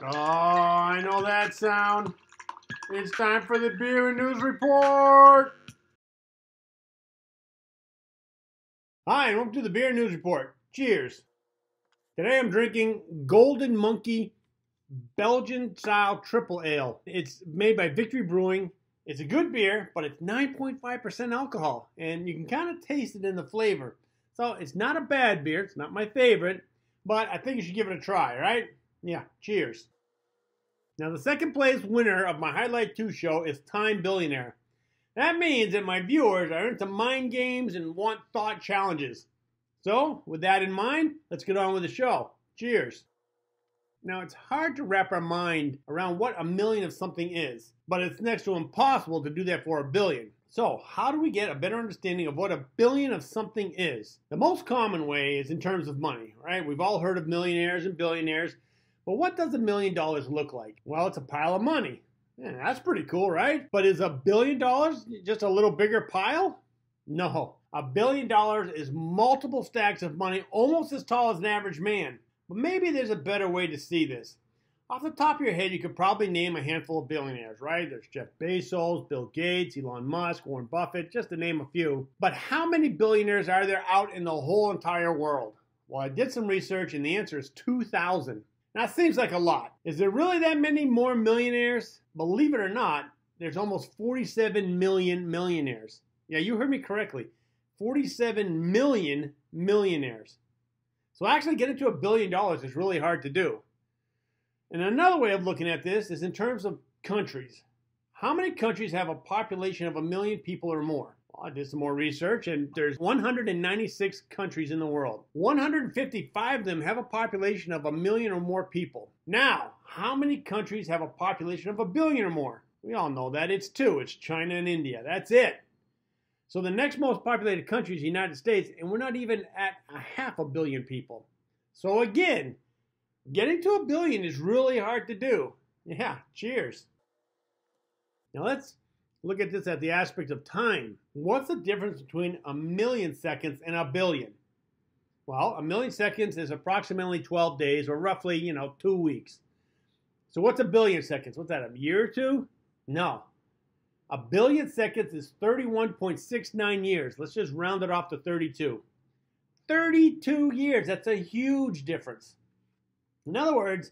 Oh, I know that sound. It's time for the Beer and News Report. Hi, and welcome to the Beer and News Report. Cheers. Today I'm drinking Golden Monkey Belgian style triple ale. It's made by Victory Brewing. It's a good beer, but it's 9.5% alcohol, and you can kind of taste it in the flavor. So it's not a bad beer. It's not my favorite, but I think you should give it a try, right? Yeah, cheers. Now, the second place winner of my Highlight 2 show is Time Billionaire. That means that my viewers are into mind games and want thought challenges. So, with that in mind, let's get on with the show. Cheers. Now, it's hard to wrap our mind around what a million of something is, but it's next to impossible to do that for a billion. So, how do we get a better understanding of what a billion of something is? The most common way is in terms of money, right? We've all heard of millionaires and billionaires, but what does $1 million look like? Well, it's a pile of money. Yeah, that's pretty cool, right? But is $1 billion just a little bigger pile? No. $1 billion is multiple stacks of money, almost as tall as an average man. But maybe there's a better way to see this. Off the top of your head, you could probably name a handful of billionaires, right? There's Jeff Bezos, Bill Gates, Elon Musk, Warren Buffett, just to name a few. But how many billionaires are there out in the whole entire world? Well, I did some research, and the answer is 2,000. Now, that seems like a lot. Is there really that many more millionaires? Believe it or not, there's almost 47 million millionaires. Yeah, you heard me correctly. 47 million millionaires. So actually getting to $1 billion is really hard to do. And another way of looking at this is in terms of countries. How many countries have a population of 1 million people or more? Well, I did some more research, and there's 196 countries in the world. 155 of them have a population of 1 million or more people. Now, how many countries have a population of 1 billion or more? We all know that. It's 2. It's China and India. That's it. So the next most populated country is the United States, and we're not even at 500 million people. So again, getting to 1 billion is really hard to do. Yeah, cheers. Now let's look at this at the aspect of time. What's the difference between 1 million seconds and 1 billion? Well, 1 million seconds is approximately 12 days, or roughly, 2 weeks. So what's 1 billion seconds? What's that, a year or two? No. 1 billion seconds is 31.69 years. Let's just round it off to 32. 32 years. That's a huge difference. In other words,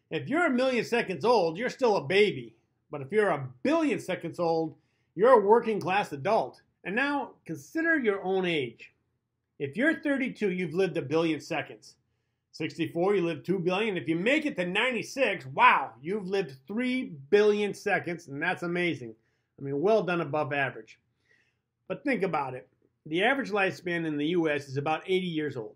if you're 1 million seconds old, you're still a baby. But if you're 1 billion seconds old, you're a working class adult. And now consider your own age. If you're 32, you've lived 1 billion seconds. 64, you lived 2 billion. If you make it to 96, wow, you've lived 3 billion seconds, and that's amazing. I mean, well done, above average. But think about it. The average lifespan in the U.S. is about 80 years old.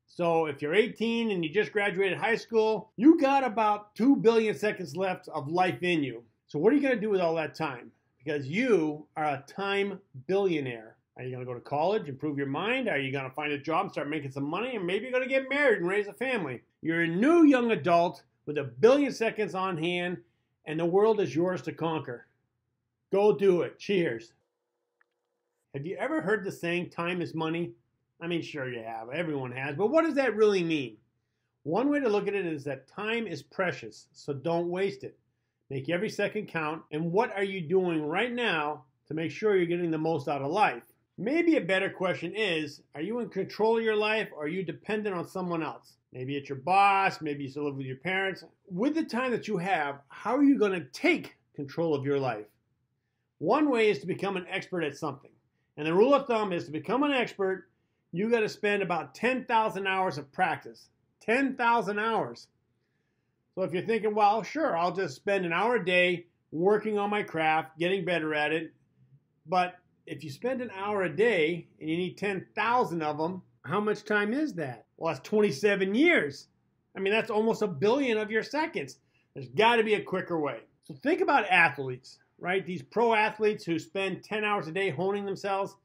So if you're 18 and you just graduated high school, you got about 2 billion seconds left of life in you. So what are you going to do with all that time? Because you are a time billionaire. Are you going to go to college, improve your mind? Are you going to find a job and start making some money? And maybe you're going to get married and raise a family. You're a new young adult with 1 billion seconds on hand, and the world is yours to conquer. Go do it. Cheers. Have you ever heard the saying, time is money? I mean, sure you have. Everyone has. But what does that really mean? One way to look at it is that time is precious, so don't waste it. Make every second count. And what are you doing right now to make sure you're getting the most out of life? Maybe a better question is, are you in control of your life, or are you dependent on someone else? Maybe it's your boss. Maybe you still live with your parents. With the time that you have, how are you going to take control of your life? One way is to become an expert at something. And the rule of thumb is to become an expert, you got to spend about 10,000 hours of practice. 10,000 hours. So if you're thinking, well, sure, I'll just spend an hour a day working on my craft, getting better at it. But if you spend an hour a day and you need 10,000 of them, how much time is that? Well, that's 27 years. I mean, that's almost 1 billion of your seconds. There's got to be a quicker way. So think about athletes, right? These pro athletes who spend 10 hours a day honing themselves.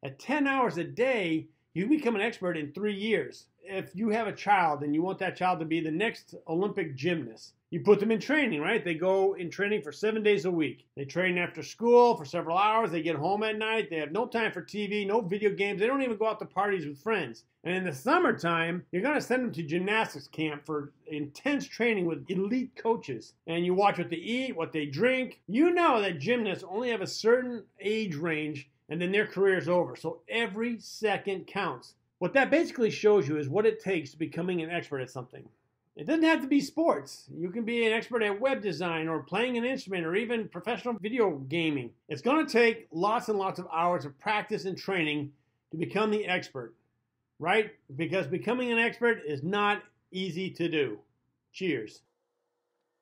At 10 hours a day, you become an expert in 3 years. if you have a child and you want that child to be the next Olympic gymnast, you put them in training, right? They go in training for 7 days a week. They train after school for several hours. They get home at night. They have no time for TV, no video games. They don't even go out to parties with friends. And in the summertime, you're going to send them to gymnastics camp for intense training with elite coaches. And you watch what they eat, what they drink. You know that gymnasts only have a certain age range and then their career is over. So every second counts. What that basically shows you is what it takes to becoming an expert at something. It doesn't have to be sports. You can be an expert at web design or playing an instrument or even professional video gaming. It's going to take lots and lots of hours of practice and training to become the expert, right? Because becoming an expert is not easy to do. Cheers.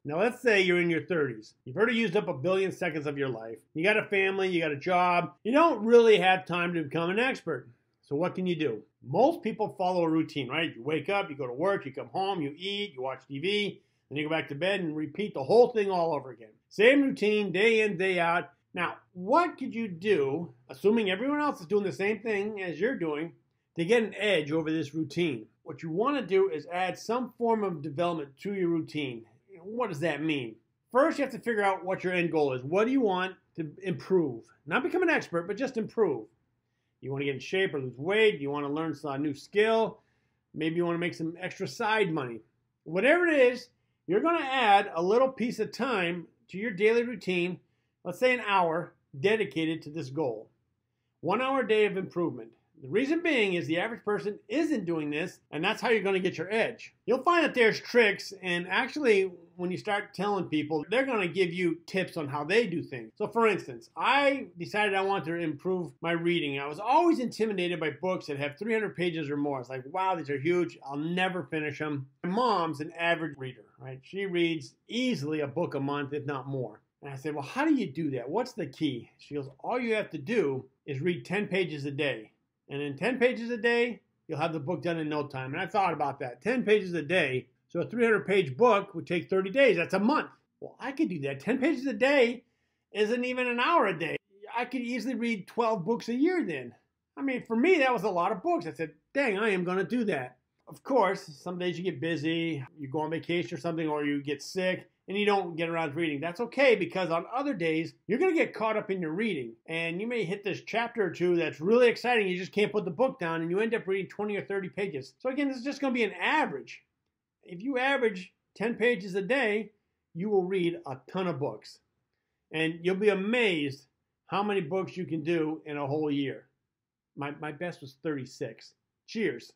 Now let's say you're in your 30s. You've already used up 1 billion seconds of your life. You got a family, you got a job. You don't really have time to become an expert. So what can you do? Most people follow a routine, right? You wake up, you go to work, you come home, you eat, you watch TV, then you go back to bed and repeat the whole thing all over again. Same routine, day in, day out. Now, what could you do, assuming everyone else is doing the same thing as you're doing, to get an edge over this routine? What you want to do is add some form of development to your routine. What does that mean? First, you have to figure out what your end goal is. What do you want to improve? Not become an expert, but just improve. You want to get in shape or lose weight? You want to learn some new skill? Maybe you want to make some extra side money. Whatever it is, you're going to add a little piece of time to your daily routine, let's say an hour, dedicated to this goal. 1 hour a day of improvement. The reason being is the average person isn't doing this, and that's how you're going to get your edge. You'll find that there's tricks, and actually, when you start telling people, they're going to give you tips on how they do things. So for instance, I decided I wanted to improve my reading. I was always intimidated by books that have 300 pages or more. It's like, wow, these are huge. I'll never finish them. My mom's an average reader, right? She reads easily a book a month, if not more. And I said, well, how do you do that? What's the key? She goes, all you have to do is read 10 pages a day. And in 10 pages a day, you'll have the book done in no time. And I thought about that. 10 pages a day. So a 300-page book would take 30 days. That's a month. Well, I could do that. 10 pages a day isn't even an hour a day. I could easily read 12 books a year then. I mean, for me, that was a lot of books. I said, dang, I am going to do that. Of course, some days you get busy, you go on vacation or something, or you get sick, and you don't get around to reading. That's okay, because on other days, you're going to get caught up in your reading. And you may hit this chapter or two that's really exciting. You just can't put the book down, and you end up reading 20 or 30 pages. So again, this is just going to be an average. If you average 10 pages a day, you will read a ton of books. And you'll be amazed how many books you can do in a whole year. My best was 36. Cheers.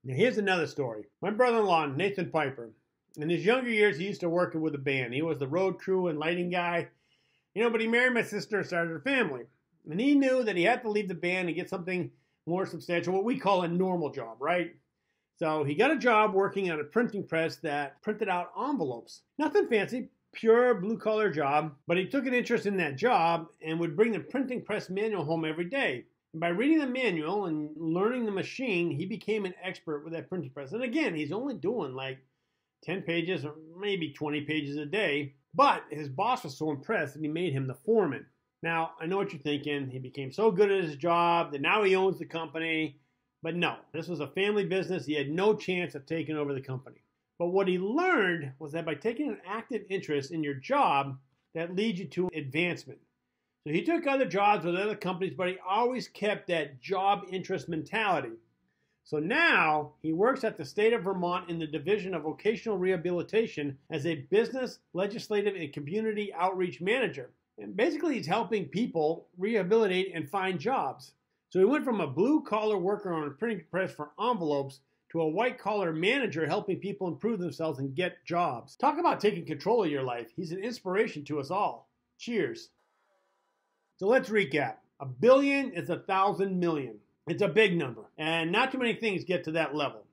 Now here's another story. My brother-in-law, Nathan Piper, in his younger years, he used to work with a band. He was the road crew and lighting guy. But he married my sister and started a family. And he knew that he had to leave the band and get something more substantial, what we call a normal job, right? So he got a job working on a printing press that printed out envelopes. Nothing fancy, pure blue-collar job, but he took an interest in that job and would bring the printing press manual home every day. And by reading the manual and learning the machine, he became an expert with that printing press. And again, he's only doing like 10 pages or maybe 20 pages a day, but his boss was so impressed that he made him the foreman. Now, I know what you're thinking. He became so good at his job that now he owns the company. But no, this was a family business. He had no chance of taking over the company. But what he learned was that by taking an active interest in your job, that leads you to advancement. So he took other jobs with other companies, but he always kept that job interest mentality. So now he works at the state of Vermont in the Division of Vocational Rehabilitation as a business, legislative, and community outreach manager. And basically he's helping people rehabilitate and find jobs. So he went from a blue-collar worker on a printing press for envelopes to a white-collar manager helping people improve themselves and get jobs. Talk about taking control of your life. He's an inspiration to us all. Cheers. So let's recap. 1 billion is 1,000 million. It's a big number, and not too many things get to that level.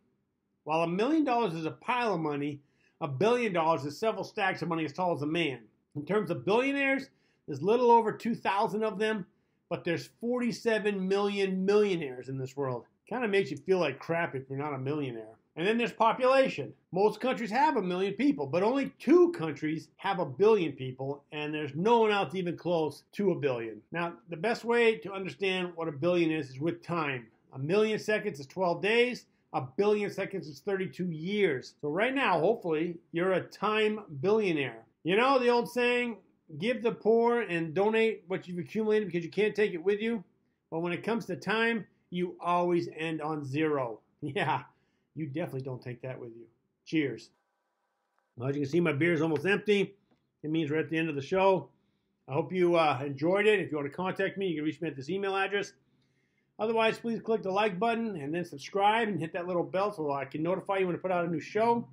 While $1 million is a pile of money, $1 billion is several stacks of money as tall as a man. In terms of billionaires, there's little over 2,000 of them, but there's 47 million millionaires in this world. Kind of makes you feel like crap if you're not a millionaire. And then there's population. Most countries have 1 million people, but only 2 countries have 1 billion people, and there's no one else even close to 1 billion. Now, the best way to understand what 1 billion is with time. 1 million seconds is 12 days. A billion seconds is 32 years. So right now, hopefully, you're a time billionaire. You know the old saying, give the poor and donate what you've accumulated because you can't take it with you? But when it comes to time, you always end on zero. Yeah, you definitely don't take that with you. Cheers. Well, as you can see, my beer is almost empty. It means we're at the end of the show. I hope you enjoyed it. If you want to contact me, you can reach me at this email address. Otherwise, please click the like button and then subscribe and hit that little bell so I can notify you when I put out a new show.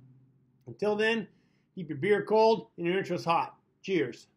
Until then, keep your beer cold and your interests hot. Cheers.